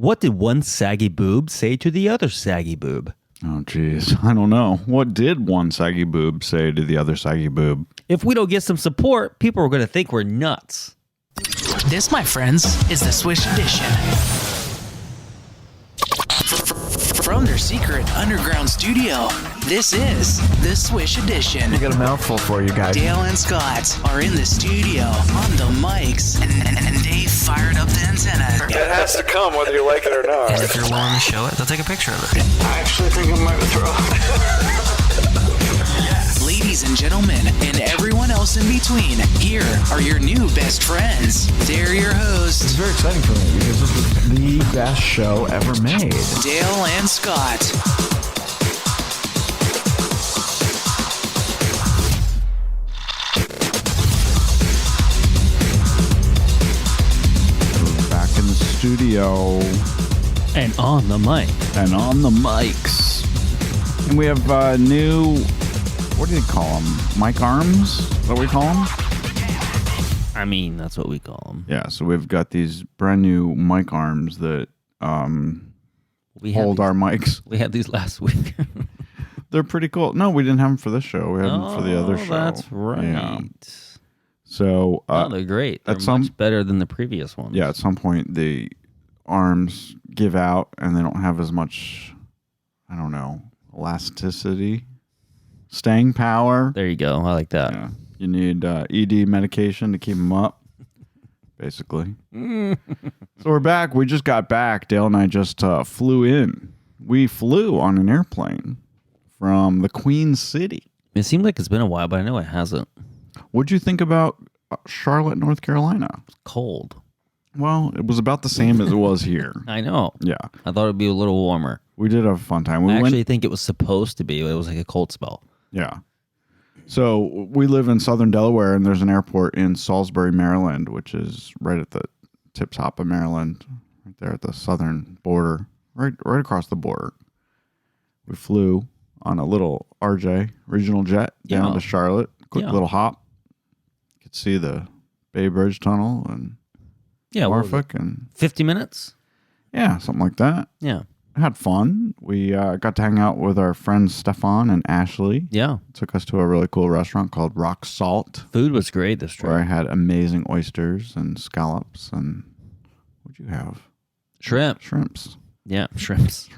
What did one saggy boob say to the other saggy boob? Oh, geez. I don't know. What did one saggy boob say to the other saggy boob? If we don't get some support, people are going to think we're nuts. This, my friends, is the Swish Edition. From their secret underground studio, this is the Swish Edition. I got a mouthful for you guys. Dale and Scott are in the studio on the mics, and they fired up the antenna. It has to come whether you like it or not. And if you're willing to show it, they'll take a picture of it. I actually think I might throw it. Ladies and gentlemen, and everyone else in between, here are your new best friends. They're your hosts, It's very exciting for me because this is the best show ever made. Dale and Scott. We're back in the studio And on the mic. and on the mics. And we have new, what do you call them? Mic arms? Is that what we call them? I mean, that's what we call them. Yeah, so we've got these brand new mic arms that hold our mics. We had these last week. They're pretty cool. No, we didn't have them for this show. We had them for the other show. That's right. Yeah. So they're great. They're at much better than the previous ones. Yeah, at some point the arms give out and they don't have as much, I don't know, elasticity, staying power. There you go. I like that. Yeah. You need ED medication to keep them up, basically. So we're back. We just got back. Dale and I just flew in. We flew on an airplane from the Queen City. It seemed like it's been a while, but I know it hasn't. What'd you think about Charlotte, North Carolina? It's cold. Well, it was about the same as it was here. I know. Yeah. I thought it'd be a little warmer. We did have a fun time. I actually think it was supposed to be. It was like a cold spell. Yeah. So we live in southern Delaware, and there's an airport in Salisbury, Maryland, which is right at the tip-top of Maryland, right there at the southern border, right across the border. We flew on a little RJ regional jet down to Charlotte. Quick little hop. You could see the Bay Bridge Tunnel and Norfolk, and 50 minutes. Yeah, something like that. Yeah. Had fun. We got to hang out with our friends Stefan and Ashley. Yeah. Took us to a really cool restaurant called Rock Salt. Food was great this trip. Where I had amazing oysters and scallops and what'd you have? Shrimps. Yeah, shrimps.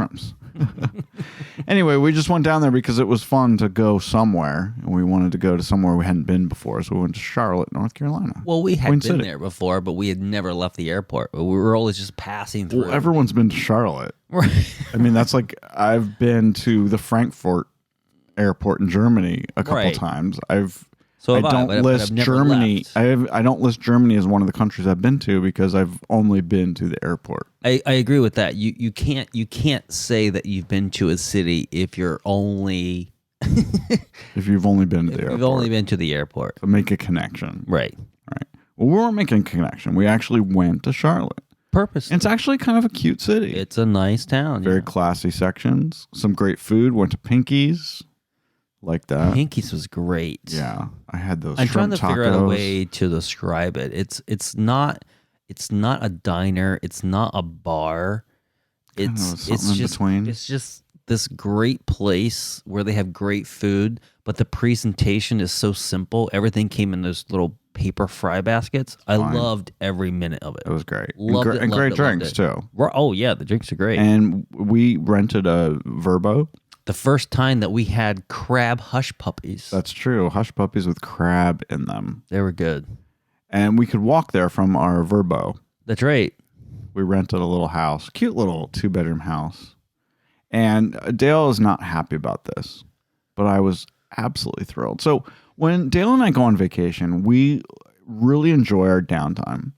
Anyway, we just went down there because it was fun to go somewhere, and we wanted to go to somewhere we hadn't been before, so we went to Charlotte, North Carolina. Well, we had been there before, but we had never left the airport. We were always just passing through. Well, everyone's been to Charlotte. Right. I mean, that's like, I've been to the Frankfurt airport in Germany a couple times. I don't list Germany. I don't list Germany as one of the countries I've been to because I've only been to the airport. I agree with that. You can't say that you've been to a city if you're only if you've only been to the airport. You've only been to the airport. So make a connection. Right. Well, we weren't making a connection. We actually went to Charlotte. Purposely. It's actually kind of a cute city. It's a nice town. Very classy sections. Some great food. Went to Pinky's. Like that. Pinky's was great. Yeah, I had those. I'm trying to tacos. figure out a way to describe it. It's not a diner. It's not a bar. It's just this great place where they have great food, but the presentation is so simple. Everything came in those little paper fry baskets. I loved every minute of it. It was great. Loved and great drinks too. Oh yeah, the drinks are great. And we rented a Verbo. The first time that we had crab hush puppies. That's true. Hush puppies with crab in them. They were good. And we could walk there from our Verbo. That's right. We rented a little house, cute little 2-bedroom house. And Dale is not happy about this, but I was absolutely thrilled. So when Dale and I go on vacation, we really enjoy our downtime.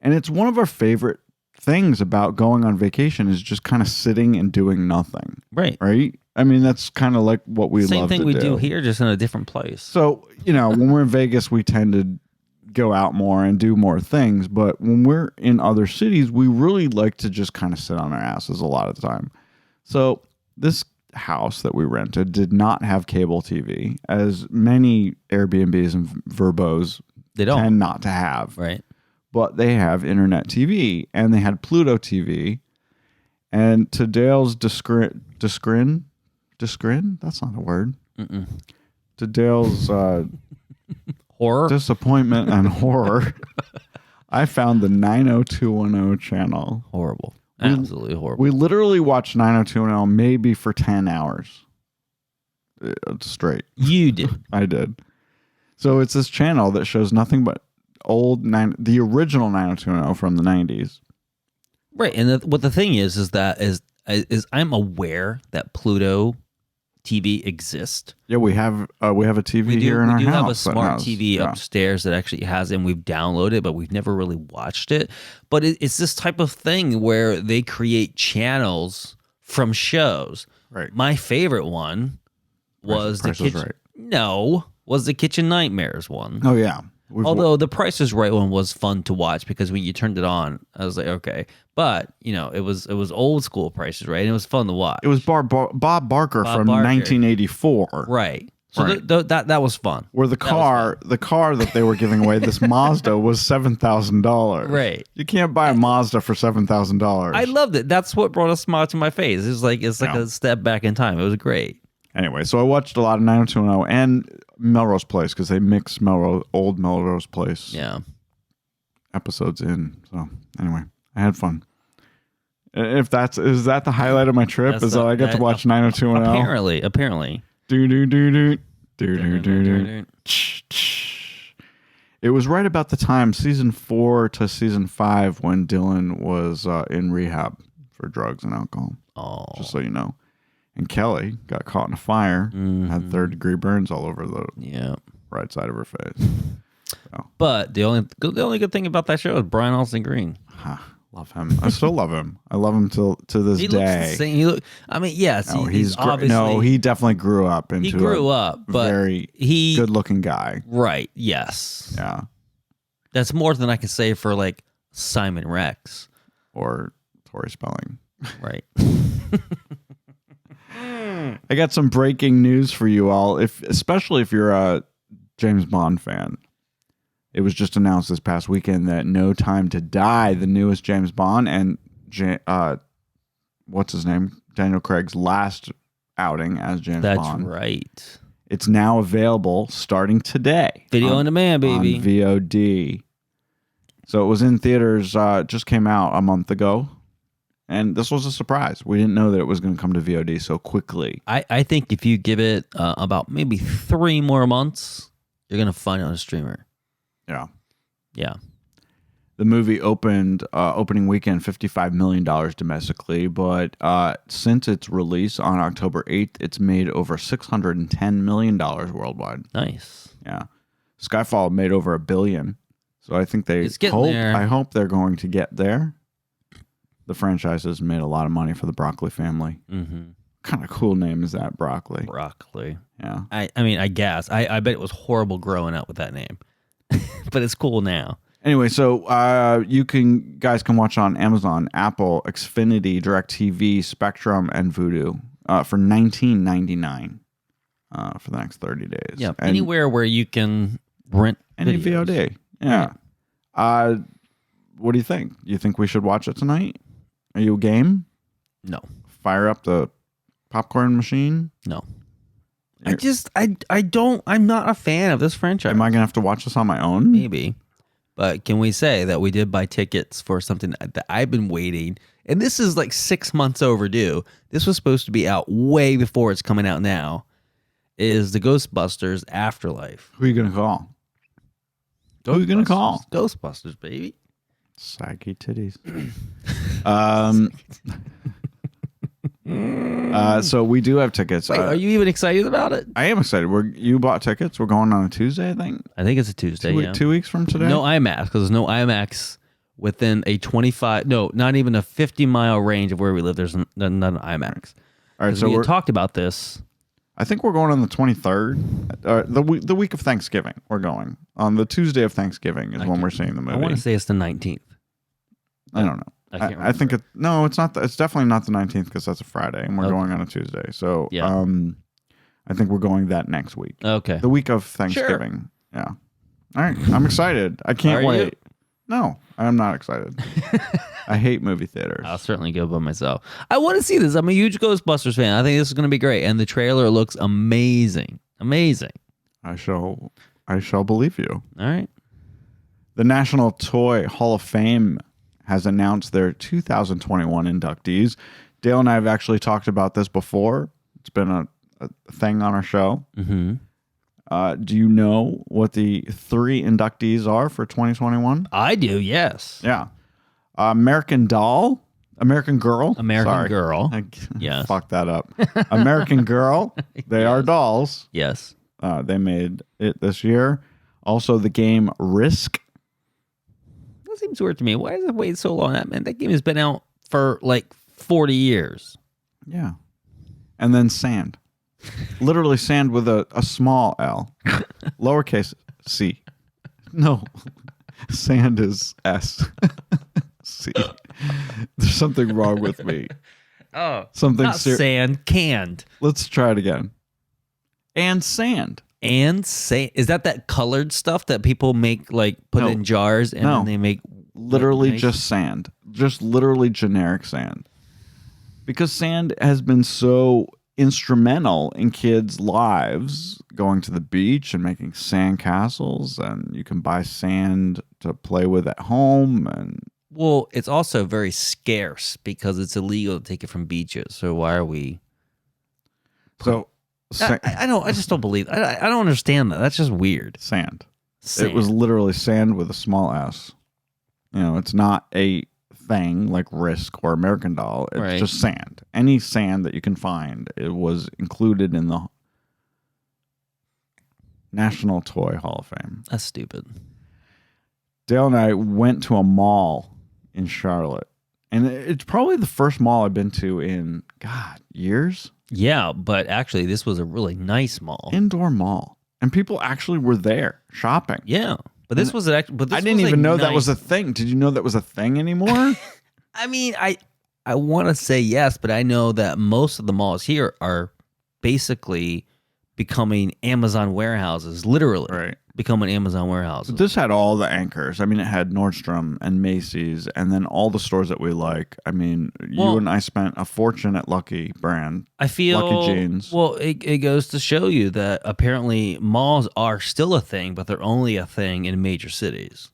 And it's one of our favorite things about going on vacation is just kind of sitting and doing nothing. Right. Right? I mean, that's kind of like what we love to do. Same thing we do here, just in a different place. So, when we're in Vegas, we tend to go out more and do more things. But when we're in other cities, we really like to just kind of sit on our asses a lot of the time. So this house that we rented did not have cable TV, as many Airbnbs and Verbos tend not to have. Right. But they have internet TV, and they had Pluto TV. And to Dale's disgrin? That's not a word. Mm-mm. To Dale's horror, disappointment, and horror, I found the 90210 channel. Horrible. Absolutely horrible. We literally watched 90210 maybe for 10 hours straight. You did. I did. So it's this channel that shows nothing but the original 90210 from the 90s. Right. And what the thing is I'm aware that Pluto TV exists. Yeah, we have a TV here in our house. We do have a smart TV upstairs that actually has it, and we've downloaded it, but we've never really watched it. But it's this type of thing where they create channels from shows. Right. My favorite one was the Kitchen Nightmares one. Oh yeah. Although the Price is Right one was fun to watch because when you turned it on, I was like, okay. But it was old school Price is Right, and it was fun to watch. It was Bob Barker from 1984. Right. So that was fun. Where the car that they were giving away, this Mazda, was $7,000. Right. You can't buy a Mazda for $7,000. I loved it. That's what brought a smile to my face. It's like a step back in time. It was great. Anyway, so I watched a lot of 90210 and Melrose Place because they mix old Melrose Place episodes in. So anyway, I had fun. Is that the highlight of my trip? Is that I got to watch 90210? Apparently. It was right about the time, season 4 to season 5, when Dylan was in rehab for drugs and alcohol. Oh, just so you know. And Kelly got caught in a fire, had third-degree burns all over the right side of her face. So. But the only good thing about that show is Brian Austin Green. Love him. I still love him. I love him to this he day. Looks the same. Yes, he's obviously. He definitely grew up into. He grew up, but very good-looking guy. Right. Yes. Yeah. That's more than I can say for like Simon Rex or Tori Spelling. Right. I got some breaking news for you all, especially if you're a James Bond fan. It was just announced this past weekend that No Time to Die, the newest James Bond, and what's his name? Daniel Craig's last outing as James Bond. That's right. It's now available starting today. Video on demand, baby. On VOD. So it was in theaters, just came out a month ago. And this was a surprise. We didn't know that it was going to come to VOD so quickly. I think if you give it about maybe 3 more months, you're going to find it on a streamer. Yeah. Yeah. The movie opened opening weekend $55 million domestically, but since its release on October 8th, it's made over $610 million worldwide. Nice. Yeah. Skyfall made over $1 billion. So I think I hope they're going to get there. The franchise has made a lot of money for the Broccoli family. Mm-hmm. What kind of cool name is that, Broccoli? Broccoli. Yeah. I mean, I guess. I bet it was horrible growing up with that name. But it's cool now. Anyway, so guys can watch on Amazon, Apple, Xfinity, DirecTV, Spectrum, and Vudu for $19.99 for the next 30 days. Yeah, anywhere where you can rent any videos. VOD. Yeah. What do you think? You think we should watch it tonight? Are you game? No. Fire up the popcorn machine? No. I'm not a fan of this franchise. Am I going to have to watch this on my own? Maybe. But can we say that we did buy tickets for something that I've been waiting, and this is like 6 months overdue. This was supposed to be out way before it's coming out now, is the Ghostbusters Afterlife. Who are you going to call? Who are you going to call? Ghostbusters, baby. Saggy titties. So we do have tickets. Wait, are you even excited about it? I am excited. You bought tickets. We're going on a Tuesday, I think. I think it's a Tuesday. 2 weeks from today. No IMAX, because there's no IMAX within a 25. No, not even a 50-mile range of where we live. There's not an IMAX. All right, so we talked about this. I think we're going on the 23rd, the week of Thanksgiving. We're going on the Tuesday of Thanksgiving is when we're seeing the movie. I want to say it's the 19th. I don't know. I think it's not. It's definitely not the 19th because that's a Friday, and we're going on a Tuesday. So, yeah. I think we're going that next week. Okay, the week of Thanksgiving. Sure. Yeah. All right, I'm excited. I can't wait. No, I'm not excited. I hate movie theaters. I'll certainly go by myself. I want to see this. I'm a huge Ghostbusters fan. I think this is going to be great. And the trailer looks amazing. Amazing. I shall believe you. All right. The National Toy Hall of Fame has announced their 2021 inductees. Dale and I have actually talked about this before. It's been a thing on our show. Mm-hmm. Do you know what the 3 inductees are for 2021? I do, yes. Yeah. American Girl. American Sorry. Girl. I Yes. fucked that up. American Girl. They are dolls. Yes. They made it this year. Also, the game Risk. That seems weird to me. Why does it wait so long? That game has been out for like 40 years. Yeah. And then Sand. Literally sand with a small L. Lowercase C. No. Sand is S. C. There's something wrong with me. Oh. Something not sand, canned. Let's try it again. And sand. And sand. Is that colored stuff that people make, like, put in jars and then they make... Literally just sand. Just literally generic sand. Because sand has been so instrumental in kids' lives, going to the beach and making sand castles, and you can buy sand to play with at home. And well, it's also very scarce because it's illegal to take it from beaches. So why are we? So I just don't believe. I don't understand that. That's just weird. Sand. It was literally sand with a small s. You know, it's not a thing like Risk or American Doll. It's just sand. Any sand that you can find, it was included in the National Toy Hall of Fame. That's stupid. Dale and I went to a mall in Charlotte, and it's probably the first mall I've been to in, years? Yeah, but actually this was a really nice mall. Indoor mall. And people actually were there shopping. Yeah. But this was I didn't even know that was a thing. Did you know that was a thing anymore? I mean, I want to say yes, but I know that most of the malls here are basically becoming Amazon warehouses, literally becoming Amazon warehouses. But this had all the anchors. I mean, it had Nordstrom and Macy's and then all the stores that we like. I mean, you and I spent a fortune at Lucky brand. I feel Lucky Jeans. Well, it goes to show you that apparently malls are still a thing, but they're only a thing in major cities.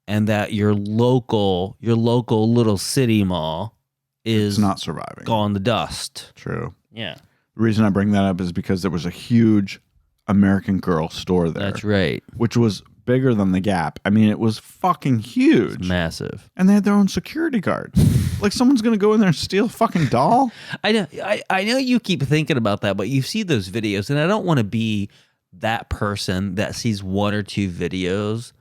And that your local little city mall is not surviving. Gone to dust. True. Yeah. The reason I bring that up is because there was a huge American Girl store there. That's right. Which was bigger than the Gap. I mean, it was fucking huge. It's massive. And they had their own security guard. Like someone's going to go in there and steal a fucking doll? I know you keep thinking about that, but you see those videos, and I don't want to be that person that sees 1 or 2 videos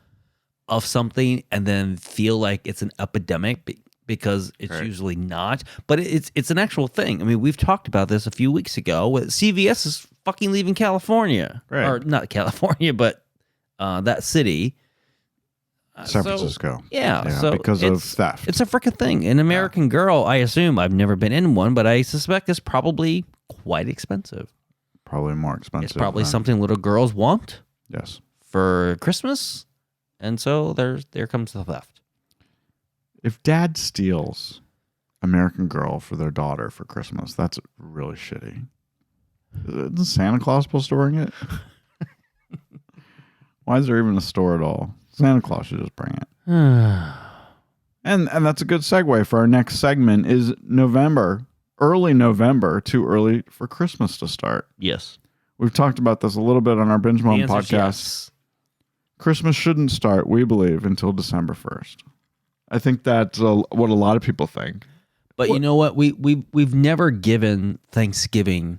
of something and then feel like it's an epidemic because it's usually not. But it's an actual thing. I mean, we've talked about this a few weeks ago. CVS is fucking leaving California. Right. Or not California, but that city. San Francisco. Yeah, so because of theft. It's a freaking thing. An American Girl, I assume, I've never been in one, but I suspect it's probably quite expensive. Probably more expensive. It's probably something little girls want. Yes. For Christmas. And so there comes the theft. If dad steals American Girl for their daughter for Christmas, that's really shitty. Isn't Santa Claus supposed to bring it? Why is there even a store at all? Santa Claus should just bring it. and that's a good segue for our next segment is November. Early November, too early for Christmas to start. Yes. We've talked about this a little bit on our Binge Mom podcast. Yes. Christmas shouldn't start, we believe, until December 1st. I think that's what a lot of people think. But you know what? We've never given Thanksgiving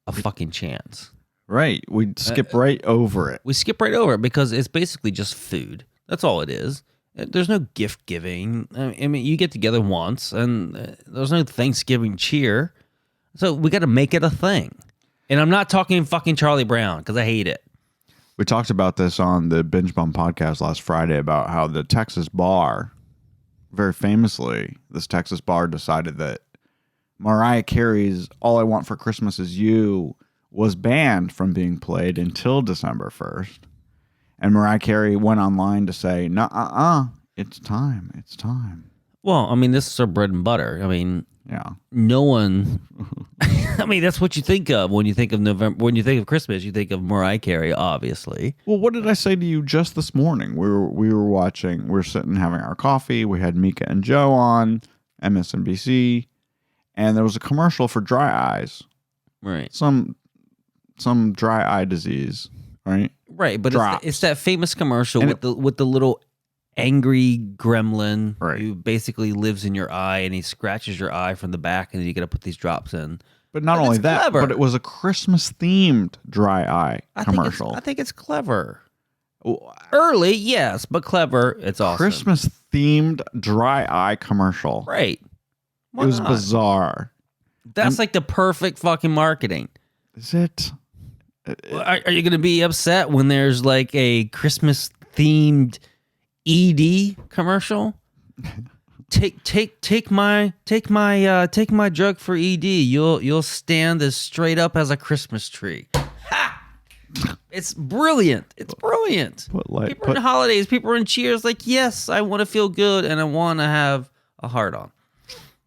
a fucking chance. Right. We skip right over it. We skip right over it because it's basically just food. That's all it is. There's no gift giving. I mean, you get together once and there's no Thanksgiving cheer. So we got to make it a thing. And I'm not talking fucking Charlie Brown because I hate it. We talked about this on the Binge Bum podcast last Friday about how the Texas bar, very famously, this Texas bar decided that Mariah Carey's All I Want for Christmas Is You was banned from being played until December 1st. And Mariah Carey went online to say, it's time. It's time. Well, I mean, this is our bread and butter. I mean, yeah. No one. I mean, that's what you think of when you think of November. When you think of Christmas, you think of Mariah Carey, obviously. Well, what did I say to you just this morning? We were watching. We were sitting having our coffee. We had Mika and Joe on MSNBC, and there was a commercial for dry eyes. Right. Some dry eye disease. Right. Right, but it's that famous commercial with the little angry gremlin who basically lives in your eye, and he scratches your eye from the back, and then you got to put these drops in. But not only that, clever. But it was a Christmas-themed dry eye commercial. I think it's clever. Early, yes, but clever. It's awesome. Christmas-themed dry eye commercial. Right. It was bizarre. That's like the perfect fucking marketing. Is it? Are you going to be upset when there's like a Christmas-themed ED commercial? Take my drug for ED. You'll stand as straight up as a Christmas tree. Ha! It's brilliant. It's brilliant. People in holidays, people are in cheers. Like, yes, I want to feel good and I want to have a heart on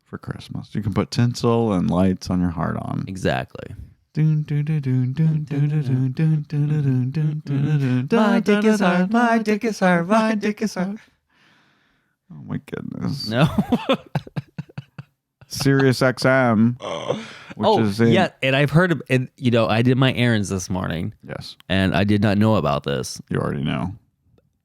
for Christmas. You can put tinsel and lights on your heart on. Exactly. My dick is hard. My dick is hard. My dick is hard. Oh my goodness! No. Sirius XM. And I've heard of, and I did my errands this morning. Yes. And I did not know about this. You already know.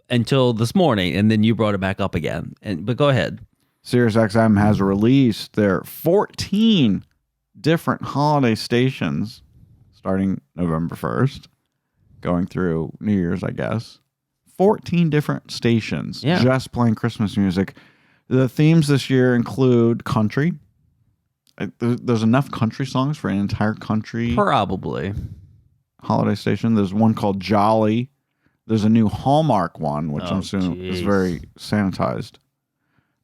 Until this morning, and then you brought it back up again. But go ahead. Sirius XM has released their 14 different holiday stations starting November 1st, going through New Year's, I guess. 14 different stations just playing Christmas music. The themes this year include country. There's enough country songs for an entire country probably holiday station. There's one called Jolly. There's a new Hallmark one, which I'm assuming is very sanitized.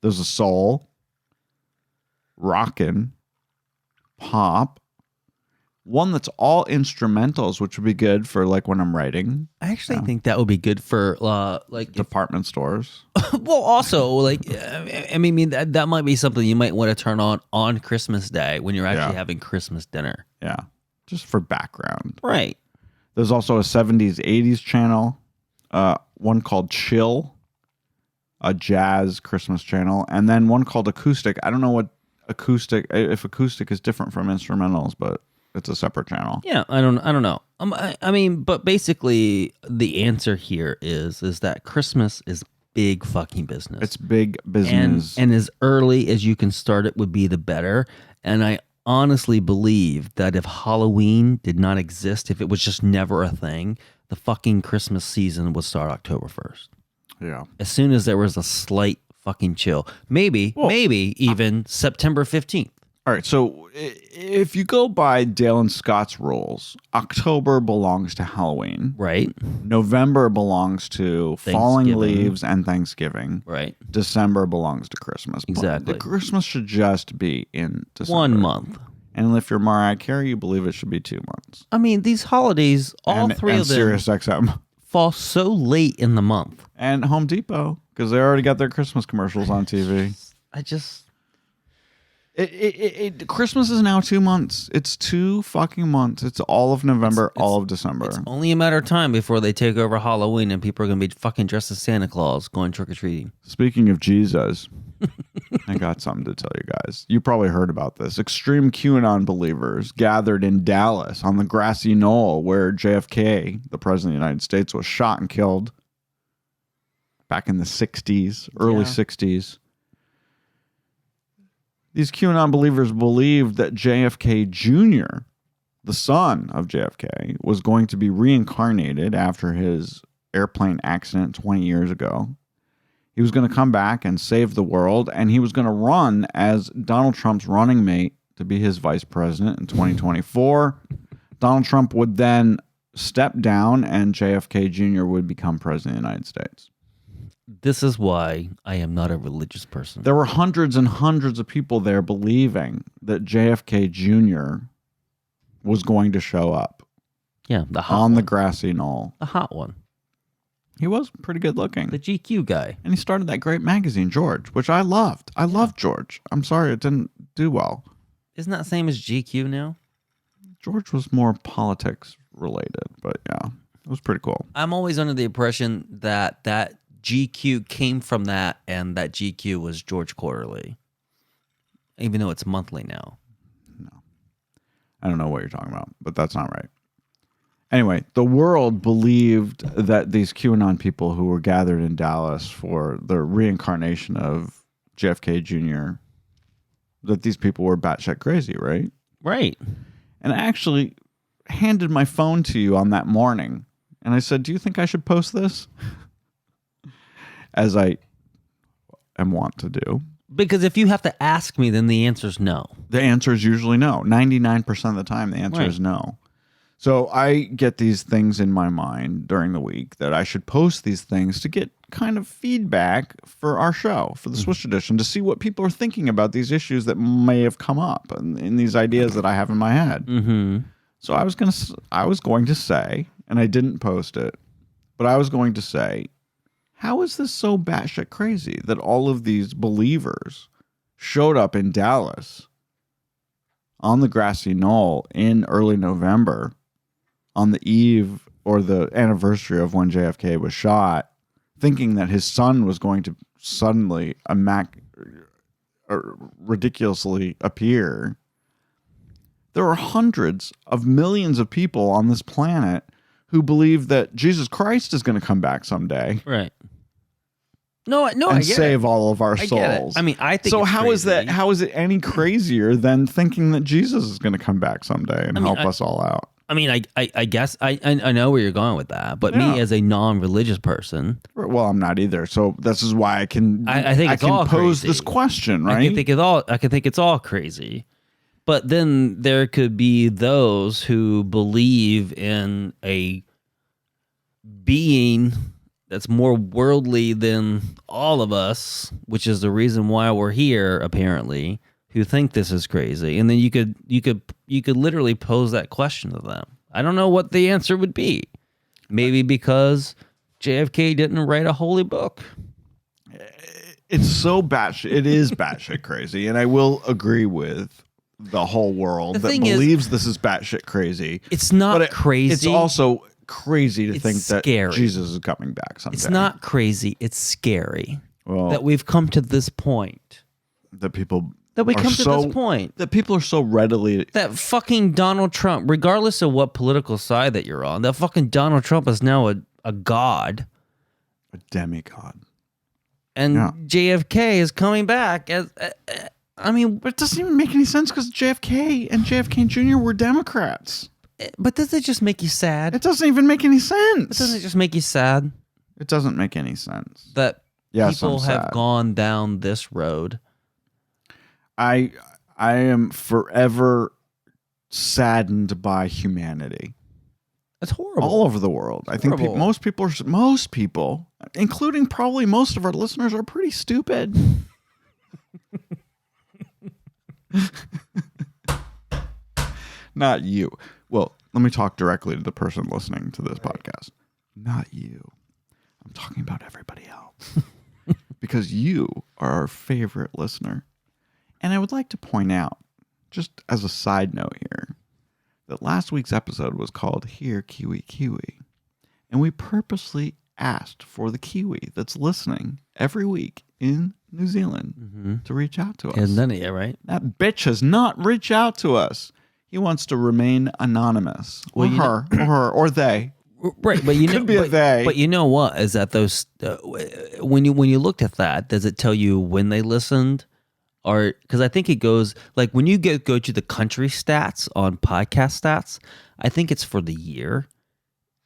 There's a soul, rockin', pop, one that's all instrumentals, which would be good for like when I'm writing. I actually think that would be good for like department stores. Well, also like I mean that might be something you might want to turn on Christmas Day when you're actually having Christmas dinner. Yeah, just for background. Right. There's also a 70s, 80s channel, one called Chill, a jazz Christmas channel, and then one called Acoustic. I don't know what acoustic is different from instrumentals, but it's a separate channel. Yeah, I don't know. I mean, but basically the answer here is that Christmas is big fucking business. It's big business. And as early as you can start it would be the better. And I honestly believe that if Halloween did not exist, if it was just never a thing, the fucking Christmas season would start October 1st. Yeah. As soon as there was a slight fucking chill. Maybe even September 15th. All right, so if you go by Dale and Scott's rules, October belongs to Halloween. Right. November belongs to falling leaves and Thanksgiving. Right. December belongs to Christmas. Exactly. The Christmas should just be in December. 1 month. And if you're Mariah Carey, you believe it should be 2 months. I mean, these holidays, all three of them Sirius XM fall so late in the month. And Home Depot, because they already got their Christmas commercials on TV. Christmas is now 2 months. It's 2 fucking months. It's all of November, all of December. It's only a matter of time before they take over Halloween and people are going to be fucking dressed as Santa Claus going trick-or-treating. Speaking of Jesus, I got something to tell you guys. You probably heard about this. Extreme QAnon believers gathered in Dallas on the grassy knoll where JFK, the President of the United States, was shot and killed back in the 60s, early 60s. These QAnon believers believed that JFK Jr., the son of JFK, was going to be reincarnated after his airplane accident 20 years ago. He was going to come back and save the world, and he was going to run as Donald Trump's running mate to be his vice president in 2024. Donald Trump would then step down, and JFK Jr. would become president of the United States. This is why I am not a religious person. There were hundreds and hundreds of people there believing that JFK Jr. was going to show up. Yeah, the hot on one. the grassy knoll. The hot one. He was pretty good looking. The GQ guy. And he started that great magazine, George, which I loved. I loved George. I'm sorry it didn't do well. Isn't that the same as GQ now? George was more politics related, but yeah, it was pretty cool. I'm always under the impression that GQ came from that, and that GQ was George Quarterly, even though it's monthly now. No. I don't know what you're talking about, but that's not right. Anyway, the world believed that these QAnon people who were gathered in Dallas for the reincarnation of JFK Jr., that these people were batshit crazy, right? Right. And I actually handed my phone to you on that morning, and I said, do you think I should post this? As I am wont to do. Because if you have to ask me, then the answer is no. The answer is usually no. 99% of the time, the answer is no. So I get these things in my mind during the week that I should post these things to get kind of feedback for our show, for the Swish Edition, to see what people are thinking about these issues that may have come up in these ideas that I have in my head. Mm-hmm. So I was going to say, and I didn't post it, but I was going to say, how is this so batshit crazy that all of these believers showed up in Dallas on the grassy knoll in early November on the eve or the anniversary of when JFK was shot, thinking that his son was going to suddenly ridiculously appear? There are hundreds of millions of people on this planet who believe that Jesus Christ is going to come back someday. Right. No, and I get save it. all of our I souls. Get it. I mean, I think so. it's How is crazy. that? How is it any crazier than thinking that Jesus is going to come back someday and help us all out? I mean, I guess I know where you're going with that, but me as a non-religious person, well, I'm not either. So this is why I can. I think it's all pose crazy. this question, right? I can think it's all crazy, but then there could be those who believe in a being that's more worldly than all of us, which is the reason why we're here, apparently, who think this is crazy. And then you could literally pose that question to them. I don't know what the answer would be. Maybe because JFK didn't write a holy book. It's so batshit. It is batshit crazy. And I will agree with the whole world that believes this is batshit crazy. It's not crazy. It's also crazy to think scary. that Jesus is coming back someday. It's not crazy. It's scary that we've come to this point. That people to this point. That people are so readily. That fucking Donald Trump, regardless of what political side that you're on, that fucking Donald Trump is now a god. A demigod. And JFK is coming back as... I mean... But it doesn't even make any sense because JFK and JFK Jr. were Democrats. But does it just make you sad? It doesn't even make any sense. But doesn't it just make you sad? It doesn't make any sense. That people have gone down this road. I am forever saddened by humanity. It's horrible. All over the world. I think most people, including probably most of our listeners, are pretty stupid. Not you. Well, let me talk directly to the person listening to this podcast. Not you. I'm talking about everybody else. Because you are our favorite listener. And I would like to point out, just as a side note here, that last week's episode was called Here, Kiwi, Kiwi. And we purposely asked for the Kiwi that's listening every week in New Zealand to reach out to us. Hasn't done it yet, right? That bitch has not reached out to us. He wants to remain anonymous. Well, or they. Right, but could be a they. But you know what? Is that those when you looked at that, does it tell you when they listened? Or because I think it goes like when you go to the country stats on podcast stats, I think it's for the year.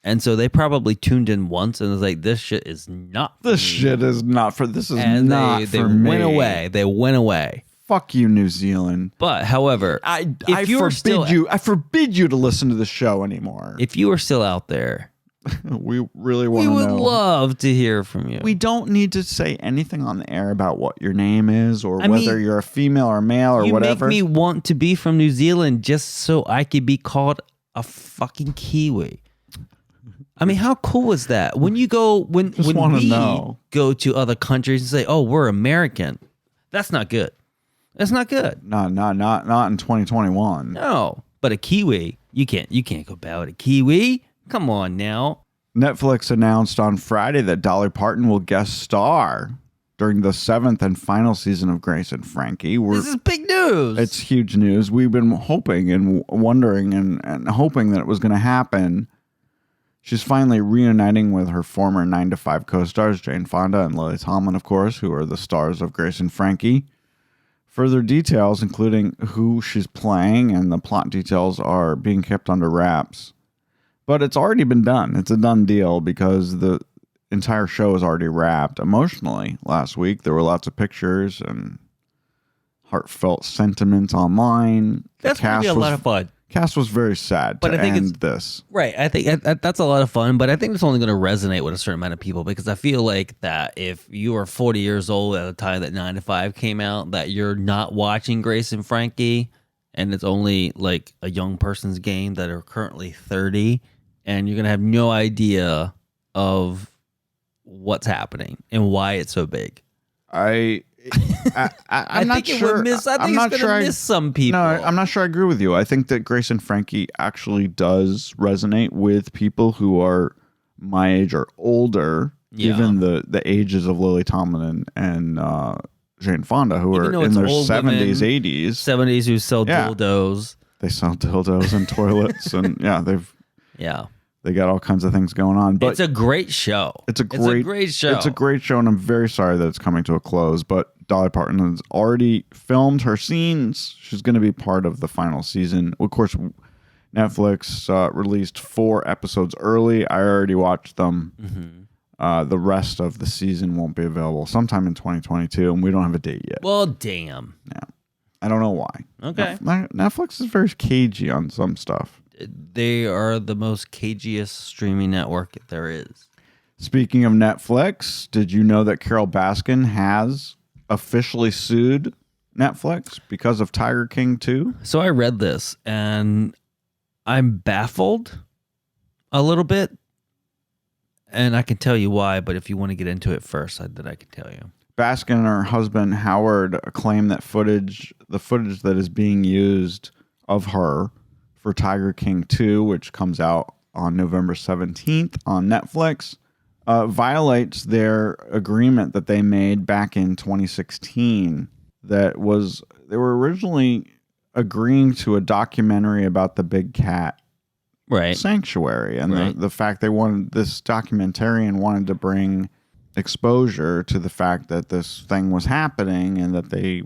And so they probably tuned in once and was like, this shit is not for this me. Shit is not for this is and not they for me. Went away. They went away. Fuck you, New Zealand. But however, I forbid you to listen to the show anymore. If you are still out there, we really want to know. We would love to hear from you. We don't need to say anything on the air about what your name is or whether you're a female or male or whatever. You make me want to be from New Zealand just so I could be called a fucking Kiwi. I mean, how cool is that? When you go, when we go to other countries and say, "Oh, we're American," that's not good. That's not good. Not in 2021. No, but a Kiwi, you can't go bow at a Kiwi. Come on now. Netflix announced on Friday that Dolly Parton will guest star during the 7th and final season of Grace and Frankie. This is big news. It's huge news. We've been hoping and wondering and hoping that it was going to happen. She's finally reuniting with her former 9 to 5 co-stars, Jane Fonda and Lily Tomlin, of course, who are the stars of Grace and Frankie. Further details, including who she's playing and the plot details, are being kept under wraps. But it's already been done. It's a done deal because the entire show is already wrapped emotionally. Last week, there were lots of pictures and heartfelt sentiments online. That's going to be a lot of fun. Cast was very sad to end this. Right. I think that's a lot of fun, but I think it's only going to resonate with a certain amount of people because I feel like that if you were 40 years old at the time that 9 to 5 came out, that you're not watching Grace and Frankie, and it's only like a young person's game that are currently 30, and you're going to have no idea of what's happening and why it's so big. I'm not sure. I'm not sure I miss some people. No, I'm not sure I agree with you. I think that Grace and Frankie actually does resonate with people who are my age or older, given the ages of Lily Tomlin and Jane Fonda, who are in their 70s, 80s. 70s who sell dildos. They sell dildos and toilets, and they got all kinds of things going on. But it's a great show. It's a great show. It's a great show, and I'm very sorry that it's coming to a close. But Dolly Parton has already filmed her scenes. She's going to be part of the final season. Of course, Netflix released 4 episodes early. I already watched them. Mm-hmm. The rest of the season won't be available sometime in 2022, and we don't have a date yet. Well, damn. Yeah. I don't know why. Okay. Netflix is very cagey on some stuff. They are the most cagiest streaming network there is. Speaking of Netflix, did you know that Carole Baskin has officially sued Netflix because of Tiger King 2? So I read this and I'm baffled a little bit, and I can tell you why, but if you want to get into it first, then I can tell you. Baskin and her husband Howard claim that the footage that is being used of her for Tiger King 2, which comes out on November 17th on Netflix, violates their agreement that they made back in 2016. They were originally agreeing to a documentary about the big cat sanctuary, and the fact they wanted, this documentarian wanted to bring exposure to the fact that this thing was happening, and that the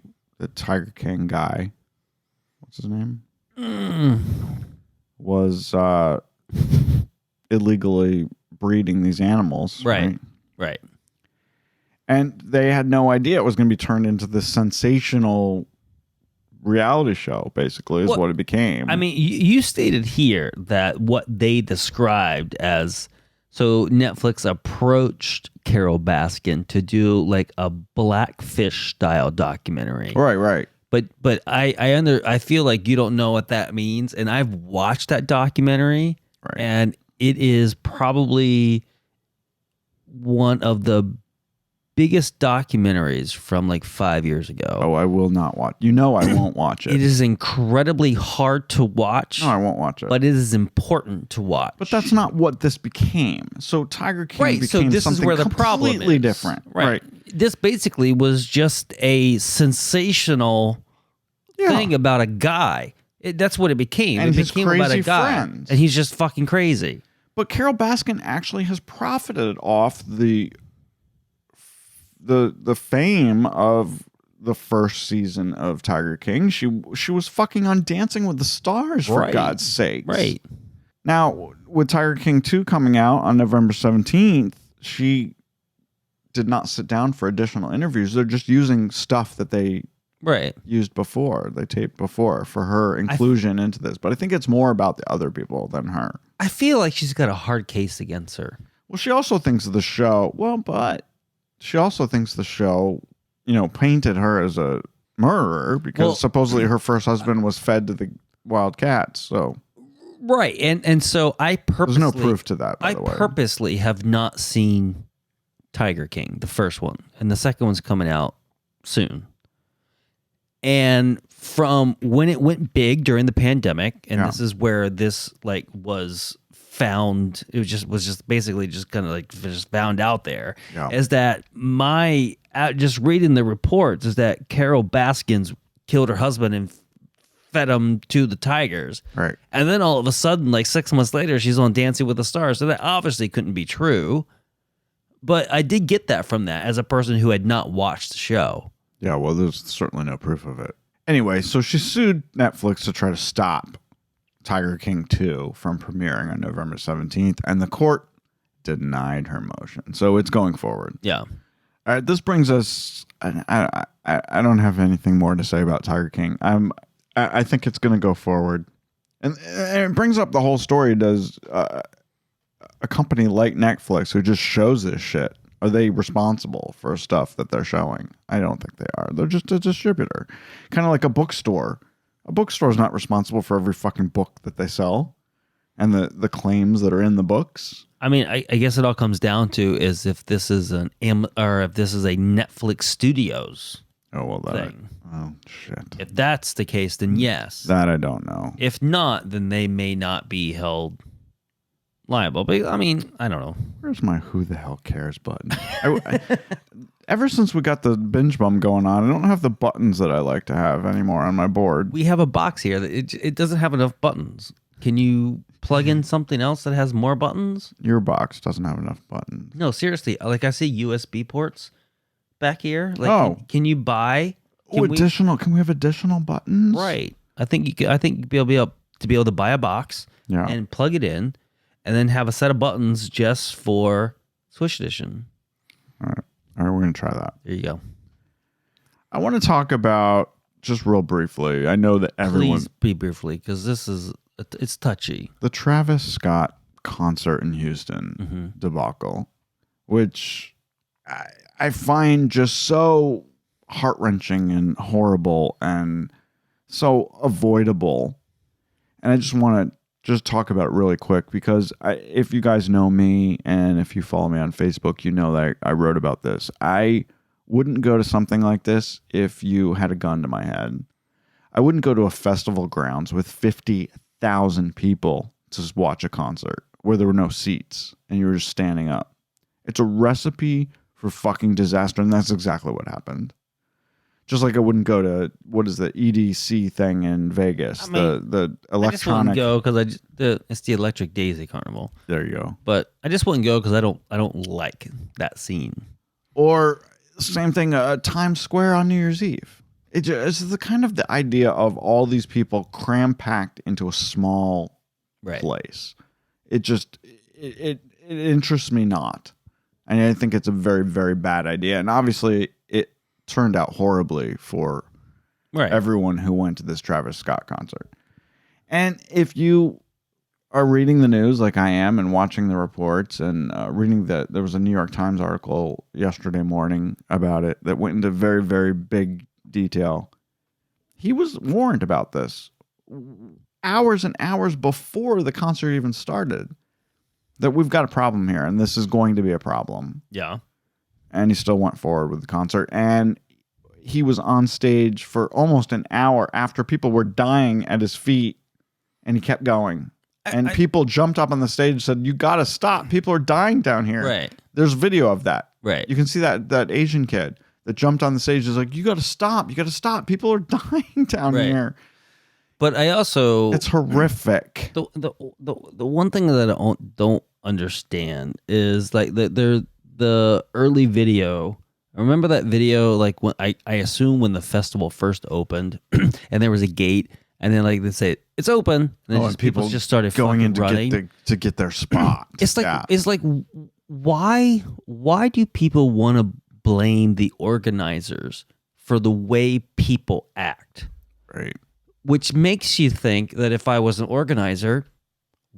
Tiger King guy, what's his name? Was illegally breeding these animals. Right. And they had no idea it was going to be turned into this sensational reality show, basically, is what it became. I mean, you stated here that what they described as, so Netflix approached Carole Baskin to do like a Blackfish style documentary. Right. But I feel like you don't know what that means, and I've watched that documentary, and it is probably one of the biggest documentaries from like 5 years ago. Oh, I will not watch. You know I won't watch it. It is incredibly hard to watch. No, I won't watch it. But it is important to watch. But that's not what this became. So Tiger King became so this something is where the problem completely is. different. Right. This basically was just a sensational thing about a guy. That's what it became. And it became about a guy. Friends. And he's just fucking crazy. But Carole Baskin actually has profited off the fame of the first season of Tiger King. She was fucking on Dancing with the Stars, for God's sakes. Right. Now, with Tiger King 2 coming out on November 17th, she did not sit down for additional interviews. They're just using stuff that they used before, they taped before, for her inclusion into this. But I think it's more about the other people than her. I feel like she's got a hard case against her. Well, she also thinks the show, painted her as a murderer because supposedly her first husband was fed to the wild cats. So Right. And so I purposely... There's no proof to that, by the way. I purposely have not seen Tiger King, the first one. And the second one's coming out soon. And from when it went big during the pandemic, and this is where this like was found, it was just basically just kind of like just found out there, is that just reading the reports is that Carol Baskins killed her husband and fed him to the tigers. Right. And then all of a sudden, like 6 months later, she's on Dancing with the Stars. So that obviously couldn't be true. But I did get that from that as a person who had not watched the show. Yeah, well, there's certainly no proof of it. Anyway, so she sued Netflix to try to stop Tiger King 2 from premiering on November 17th, and the court denied her motion. So it's going forward. Yeah. All right, this brings us... I don't have anything more to say about Tiger King. I think it's going to go forward. And it brings up the whole story. Does a company like Netflix who just shows this shit, are they responsible for stuff that they're showing? I don't think they are. They're just a distributor. Kind of like a bookstore. A bookstore is not responsible for every fucking book that they sell and the claims that are in the books. I mean, I guess it all comes down to is if this is if this is a Netflix Studios thing. Oh, shit. If that's the case, then yes. That I don't know. If not, then they may not be held liable. But I mean, I don't know. Where's my who the hell cares button? Ever since we got the binge bum going on, I don't have the buttons that I like to have anymore on my board. We have a box here that it doesn't have enough buttons. Can you plug in something else that has more buttons? Your box doesn't have enough buttons. No, seriously. Like I see USB ports back here. Like, can you buy? Can we have additional buttons? Right. I think you'd be able to buy a box and plug it in, and then have a set of buttons just for Swish Edition. All right, we're gonna try that. There you go. I want to talk about just real briefly. I know that everyone. Please be briefly, because it's touchy. The Travis Scott concert in Houston debacle, which I find just so heart-wrenching and horrible and so avoidable. And I just want to just talk about it really quick because if you guys know me and if you follow me on Facebook, you know that I wrote about this. I wouldn't go to something like this if you had a gun to my head. I wouldn't go to a festival grounds with 50,000 people to just watch a concert where there were no seats and you were just standing up. It's a recipe for fucking disaster, and that's exactly what happened. Just like I wouldn't go to, what is the EDC thing in Vegas? I mean, the electronic. I just wouldn't go because it's the Electric Daisy Carnival. There you go. But I just wouldn't go because I don't like that scene. Or same thing, Times Square on New Year's Eve. It's the kind of the idea of all these people cram packed into a small place. It interests me not. And I think it's a very, very bad idea. And obviously it turned out horribly for everyone who went to this Travis Scott concert. And if you are reading the news like I am and watching the reports and reading there was a New York Times article yesterday morning about it that went into very, very big detail. He was warned about this hours and hours before the concert even started, that we've got a problem here and this is going to be a problem. Yeah. And he still went forward with the concert. And he was on stage for almost an hour after people were dying at his feet, and he kept going. And people jumped up on the stage and said, "You got to stop. People are dying down here." Right. There's video of that. Right. You can see that Asian kid that jumped on the stage is like, "You got to stop. You got to stop. People are dying down here." But I also, it's horrific. The one thing that I don't understand is like the early video. Remember that video, like when I assume when the festival first opened and there was a gate and then like they say it's open and then people just started going in running to get their spot. It's like why do people want to blame the organizers for the way people act? Right. Which makes you think that if I was an organizer,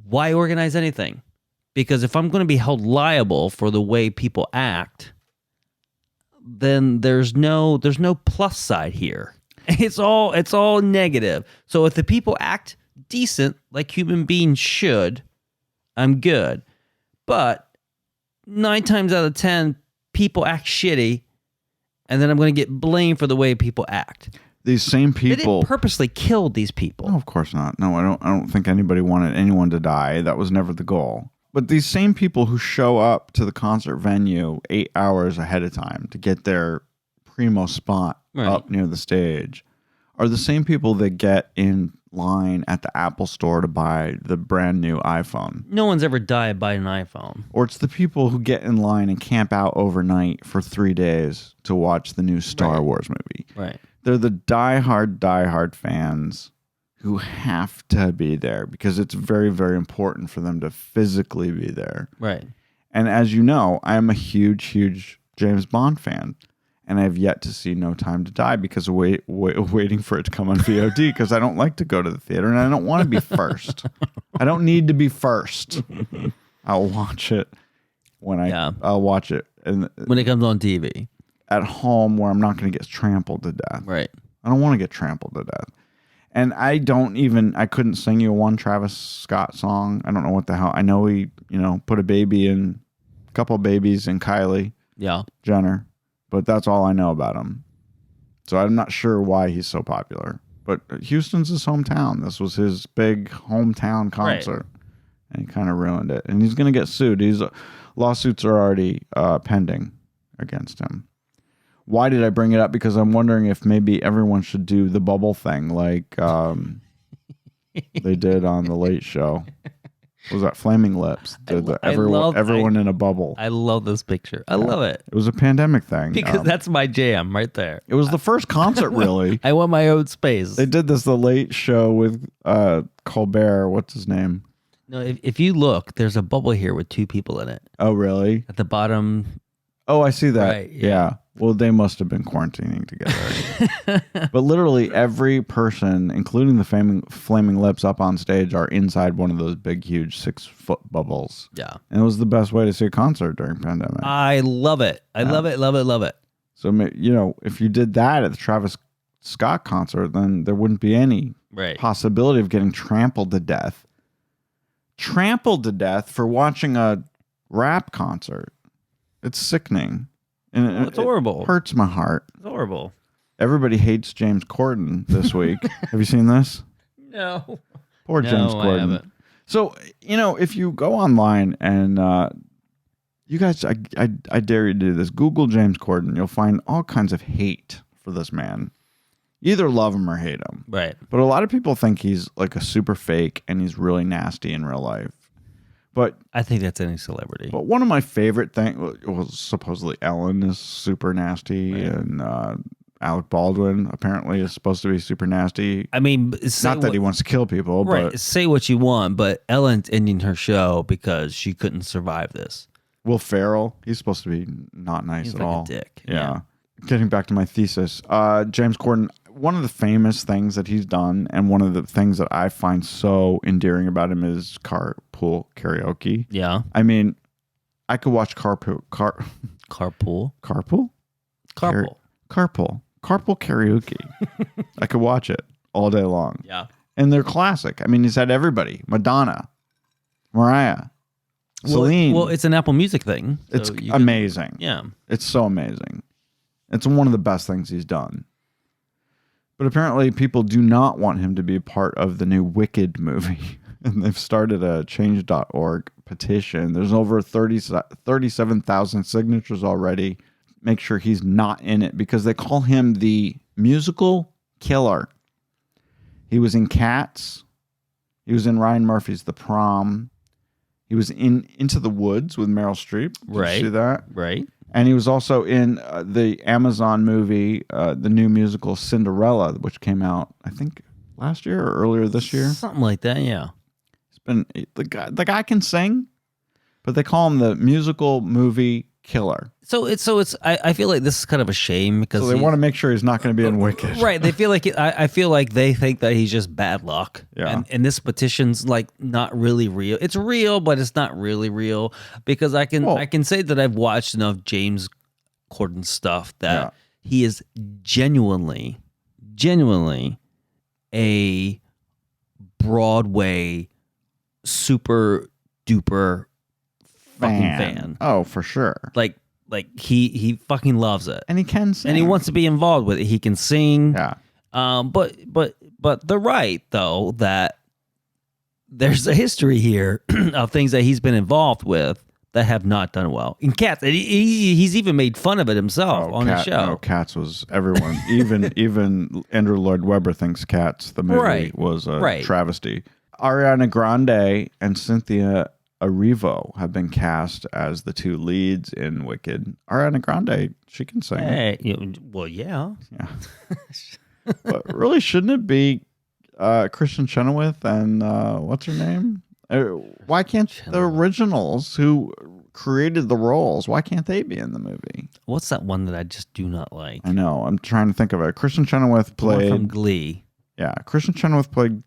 why organize anything? Because if I'm going to be held liable for the way people act, then there's no plus side here. It's all negative. So if the people act decent like human beings should, I'm good. But 9 times out of 10, people act shitty, and then I'm going to get blamed for the way people act. These same people... They didn't purposely kill these people. No, of course not. No, I don't think anybody wanted anyone to die. That was never the goal. But these same people who show up to the concert venue 8 hours ahead of time to get their primo spot up near the stage are the same people that get in line at the Apple store to buy the brand new iPhone. No one's ever died by an iPhone. Or it's the people who get in line and camp out overnight for 3 days to watch the new Star Wars movie. Right. They're the diehard fans who have to be there because it's very, very important for them to physically be there. Right. And as you know, I am a huge James Bond fan. And I have yet to see No Time to Die because of waiting for it to come on VOD because I don't like to go to the theater and I don't want to be first. I don't need to be first. I'll watch it when I'll watch it and when it comes on TV at home where I'm not going to get trampled to death. Right. I don't want to get trampled to death. And I couldn't sing you one Travis Scott song. I don't know what the hell. I know he, put a couple of babies in Kylie Jenner. But that's all I know about him. So I'm not sure why he's so popular. But Houston's his hometown. This was his big hometown concert. Right. And he kind of ruined it. And he's going to get sued. Lawsuits are already pending against him. Why did I bring it up? Because I'm wondering if maybe everyone should do the bubble thing like they did on The Late Show. Was that Flaming Lips? Everyone in a bubble. I love this picture. I love it. It was a pandemic thing. Because that's my jam right there. It was the first concert, really. I want my own space. They did The Late Show with Colbert. What's his name? No, if you look, there's a bubble here with 2 people in it. Oh, really? At the bottom. Oh, I see that. Right, yeah. Well, they must have been quarantining together. But literally every person, including the Flaming Lips up on stage, are inside one of those big, huge 6-foot bubbles. Yeah. And it was the best way to see a concert during pandemic. I love it. I love it. So, if you did that at the Travis Scott concert, then there wouldn't be any possibility of getting trampled to death. Trampled to death for watching a rap concert. It's sickening. And it's horrible. It hurts my heart. It's horrible. Everybody hates James Cordon this week. Have you seen this? No. Poor James Cordon. I haven't. So, if you go online and you guys, I dare you to do this. Google James Cordon. You'll find all kinds of hate for this man. You either love him or hate him. Right. But a lot of people think he's like a super fake and he's really nasty in real life. But I think that's any celebrity. But one of my favorite things was supposedly Ellen is super nasty, and Alec Baldwin apparently is supposed to be super nasty. I mean, not that he wants to kill people, but say what you want, but Ellen's ending her show because she couldn't survive this. Will Ferrell, he's supposed to be not nice at all. He's like a dick. Yeah. Getting back to my thesis, James Cordon. One of the famous things that he's done, and one of the things that I find so endearing about him is carpool karaoke. Yeah. I mean, I could watch carpool karaoke. I could watch it all day long. Yeah. And they're classic. I mean, he's had everybody. Madonna, Mariah, Celine. Well, it's an Apple Music thing. So it's amazing. Yeah. It's so amazing. It's one of the best things he's done. But apparently people do not want him to be a part of the new Wicked movie. And they've started a change.org petition. There's over 37,000 signatures already. Make sure he's not in it because they call him the musical killer. He was in Cats. He was in Ryan Murphy's The Prom. He was in Into the Woods with Meryl Streep. Did you see that? Right. And he was also in the Amazon movie, the new musical Cinderella, which came out, I think, last year or earlier this year. Something like that, yeah. It's been the guy can sing, but they call him the musical movie killer. So I feel like this is kind of a shame because they want to make sure he's not going to be in Wicked. Right. They feel like I feel like they think that he's just bad luck. Yeah. And this petition's like not really real. It's real, but it's not really real because I can say that I've watched enough James Corden stuff that he is genuinely a Broadway super duper fucking fan. Oh, for sure. Like he fucking loves it. And he can sing. And he wants to be involved with it. He can sing. Yeah. But they're right though that there's a history here of things that he's been involved with that have not done well. In Cats, he's even made fun of it himself on the show. No, Cats was everyone. even Andrew Lloyd Webber thinks Cats, the movie, was a travesty. Ariana Grande and Cynthia Erivo have been cast as the two leads in Wicked. Ariana Grande, she can sing. Hey, well, yeah. Yeah. But really, shouldn't it be Kristen Chenoweth and what's her name? Why can't the originals who created the roles, why can't they be in the movie? What's that one that I just do not like? I know. I'm trying to think of it. Kristen Chenoweth played... from Glee. Yeah. Kristen Chenoweth played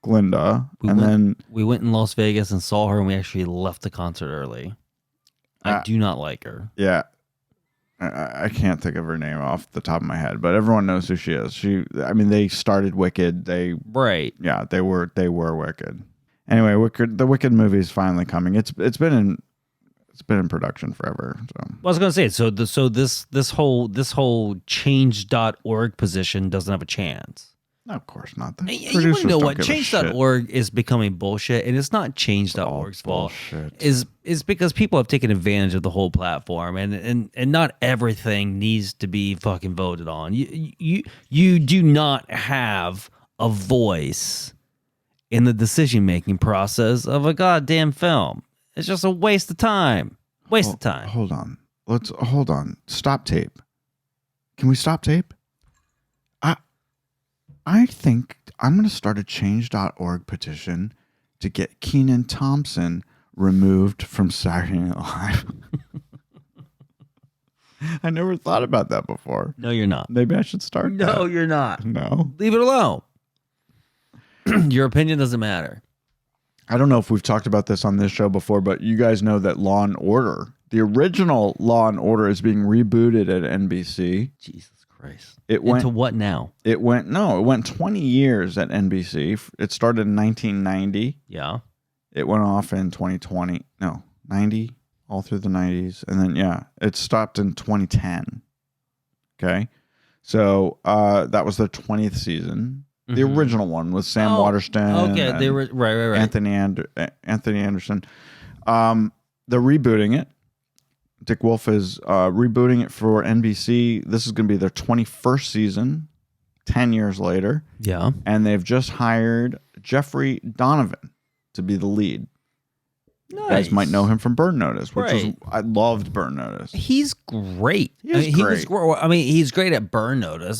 Glinda. We went in Las Vegas and saw her, and we actually left the concert early. I do not like her. Yeah. I can't think of her name off the top of my head, but everyone knows who she is. They started Wicked. Yeah, they were Wicked. Anyway, the Wicked movie is finally coming. It's been in production forever. So. Well, I was going to say, this whole change.org position doesn't have a chance. No, of course not. You want to know what? Change.org is becoming bullshit, and it's not Change.org's fault. Is because people have taken advantage of the whole platform, and not everything needs to be fucking voted on. You do not have a voice in the decision-making process of a goddamn film. It's just a waste of time. Waste of time. Hold on. Stop tape. Can we stop tape? I think I'm going to start a Change.org petition to get Kenan Thompson removed from Saturday Night Live. I never thought about that before. No, you're not. Maybe I should start that. No, you're not. No. Leave it alone. Your opinion doesn't matter. I don't know if we've talked about this on this show before, but you guys know that Law & Order, the original Law & Order, is being rebooted at NBC. Jesus Christ. Into what now? It went 20 years at NBC. It started in 1990. Yeah. It went off in 2020. No, 90, all through the 90s. And then, it stopped in 2010. Okay. So that was their 20th season. Mm-hmm. The original one with Sam Waterston. Okay, they were right. Anthony Anderson. They're rebooting it. Dick Wolf is rebooting it for NBC. This is going to be their 21st season, 10 years later. Yeah. And they've just hired Jeffrey Donovan to be the lead. Nice. You guys might know him from Burn Notice, which I loved Burn Notice. He's great. He's great. He's great at Burn Notice.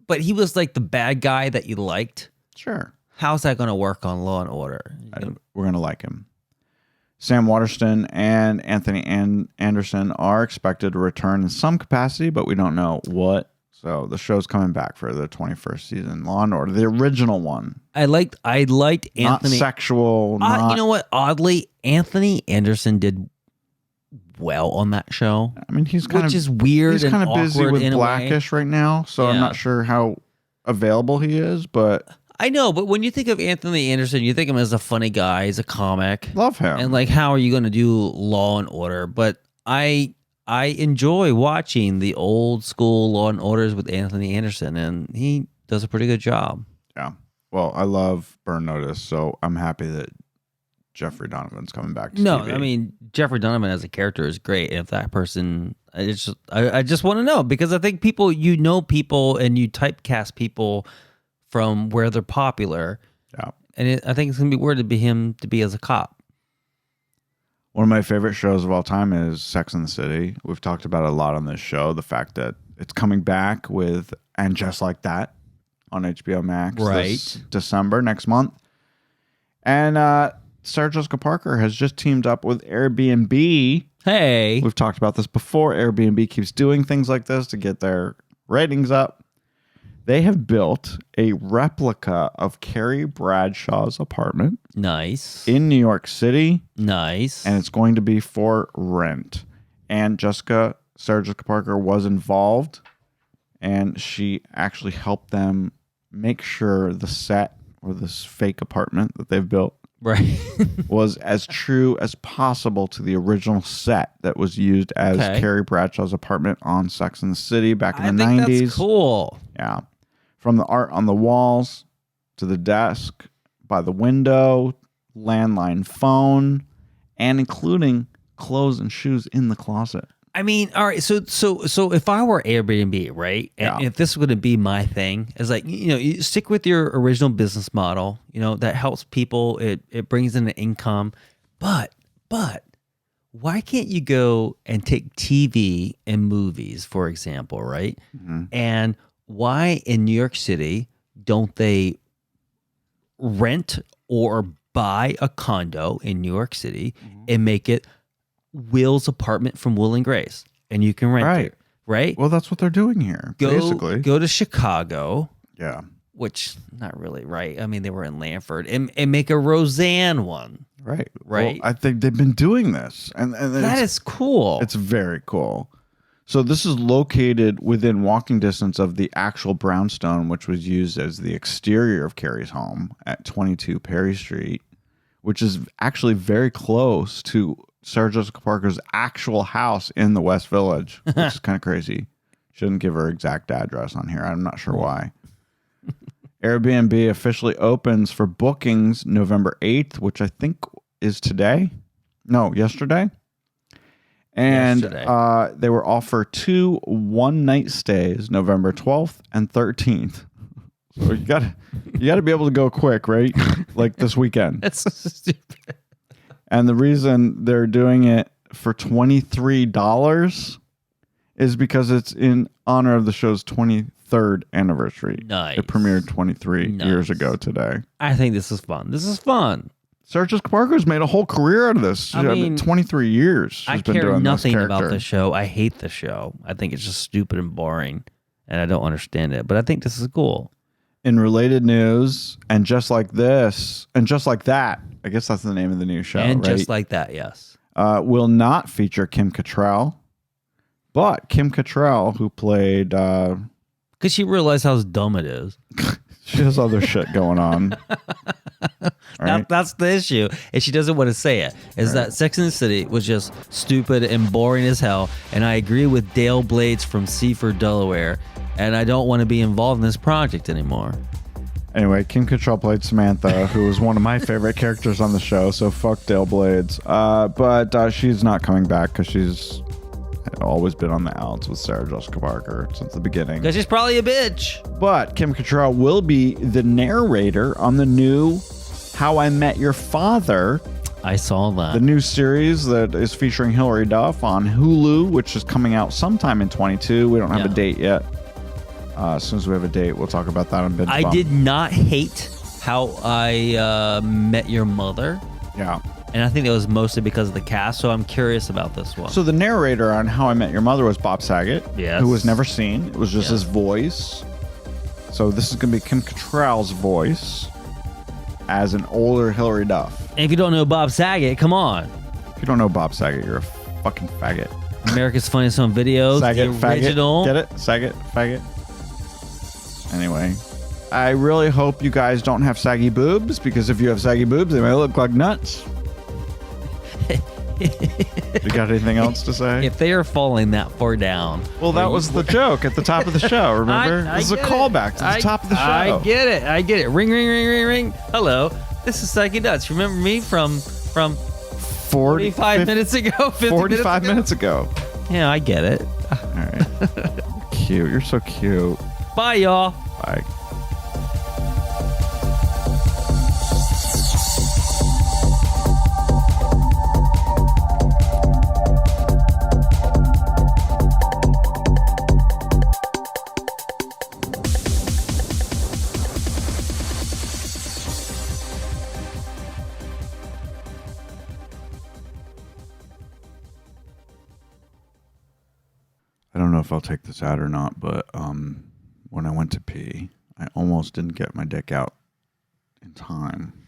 But he was like the bad guy that you liked. Sure. How's that going to work on Law and Order? We're going to like him. Sam Waterston and Anthony Anderson are expected to return in some capacity, but we don't know what. So the show's coming back for the 21st season. Law and Order, the original one. I liked Anthony. Not sexual. You know what? Oddly, Anthony Anderson did well on that show. I mean, he's kind of weird. He's kind of busy with Blackish right now, so I'm not sure how available he is, but. I know, but when you think of Anthony Anderson, you think of him as a funny guy. He's a comic. Love him. And how are you going to do Law and Order? But I enjoy watching the old school Law and Orders with Anthony Anderson, and he does a pretty good job. Yeah. Well, I love Burn Notice, so I'm happy that Jeffrey Donovan's coming back to TV. I mean, Jeffrey Donovan as a character is great. And if that person, I just want to know, because I think people, people and you typecast people from where they're popular. Yeah. And I think it's going to be weird to be as a cop. One of my favorite shows of all time is Sex and the City. We've talked about it a lot on this show. The fact that it's coming back with And Just Like That on HBO Max this December, next month. And Sarah Jessica Parker has just teamed up with Airbnb. Hey. We've talked about this before. Airbnb keeps doing things like this to get their ratings up. They have built a replica of Carrie Bradshaw's apartment. Nice. In New York City. Nice. And it's going to be for rent. And Sarah Jessica Parker was involved, and she actually helped them make sure the set or this fake apartment that they've built, right, was as true as possible to the original set that was used as Carrie Bradshaw's apartment on Sex and the City back in the 90s. That's cool. Yeah. From the art on the walls to the desk by the window, landline phone, and including clothes and shoes in the closet. I mean, all right. So if I were Airbnb, right, and if this would be my thing, is like, you stick with your original business model. That helps people. It brings in an income, but why can't you go and take TV and movies, for example, right? Mm-hmm. And why in New York City don't they rent or buy a condo in New York City and make it Will's apartment from Will and Grace, and you can rent it, right? Well, that's what they're doing here, basically. Go to Chicago. Yeah. Which, not really, right? I mean, they were in Lanford, and make a Roseanne one. Right. Right? Well, I think they've been doing this. And that is cool. It's very cool. So this is located within walking distance of the actual brownstone, which was used as the exterior of Carrie's home at 22 Perry Street, which is actually very close to Sarah Jessica Parker's actual house in the West Village, which is kind of crazy. Shouldn't give her exact address on here. I'm not sure why. Airbnb officially opens for bookings November 8th, which I think is today. No, yesterday. And they were offered 2 one-night stays, November 12th and 13th. So you gotta be able to go quick, right? Like this weekend. That's so stupid. And the reason they're doing it for $23 is because it's in honor of the show's 23rd anniversary. Nice. It premiered 23 years ago today. I think this is fun. This is fun. Sarah Jessica Parker's made a whole career out of this. I mean, 23 years she's been care doing nothing this about the show. I hate the show. I think it's just stupid and boring, and I don't understand it. But I think this is cool. In related news, and just like this, and just like that, I guess that's the name of the new show, and right? Just like that, yes. Will not feature Kim Cattrall, but Kim Cattrall, who played... Because she realized how dumb it is. She has other shit going on. Right? That's the issue. And she doesn't want to say it. Is that Sex and the City was just stupid and boring as hell. And I agree with Dale Blades from Seaford, Delaware. And I don't want to be involved in this project anymore. Anyway, Kim Cattrall played Samantha, who was one of my favorite characters on the show. So fuck Dale Blades. But she's not coming back because she's always been on the outs with Sarah Jessica Parker since the beginning. Because she's probably a bitch. But Kim Cattrall will be the narrator on the new How I Met Your Father. I saw that. The new series that is featuring Hilary Duff on Hulu, which is coming out sometime in 22. We don't have a date yet. As soon as we have a date, we'll talk about that on Binge I Bump. did not hate How I Met Your Mother. Yeah. And I think it was mostly because of the cast, so I'm curious about this one. So the narrator on How I Met Your Mother was Bob Saget, who was never seen. It was just his voice. So this is going to be Kim Cattrall's voice as an older Hilary Duff. And if you don't know Bob Saget, come on. If you don't know Bob Saget, you're a fucking faggot. America's Funniest Home Videos, Saget, the original. Faggot. Get it? Saget, faggot. Anyway, I really hope you guys don't have saggy boobs, because if you have saggy boobs, they may look like nuts. You got anything else to say? If they are falling that far down. Well, that was the joke at the top of the show, remember? This is a callback to the top of the show. I get it. Ring, ring, ring, ring, ring. Hello, this is Psyche Nuts. Remember me from 45 minutes ago? 45 minutes ago. Yeah, I get it. All right. Cute. You're so cute. Bye, y'all. Bye. I don't know if I'll take this out or not, but when I went to pee, I almost didn't get my dick out in time.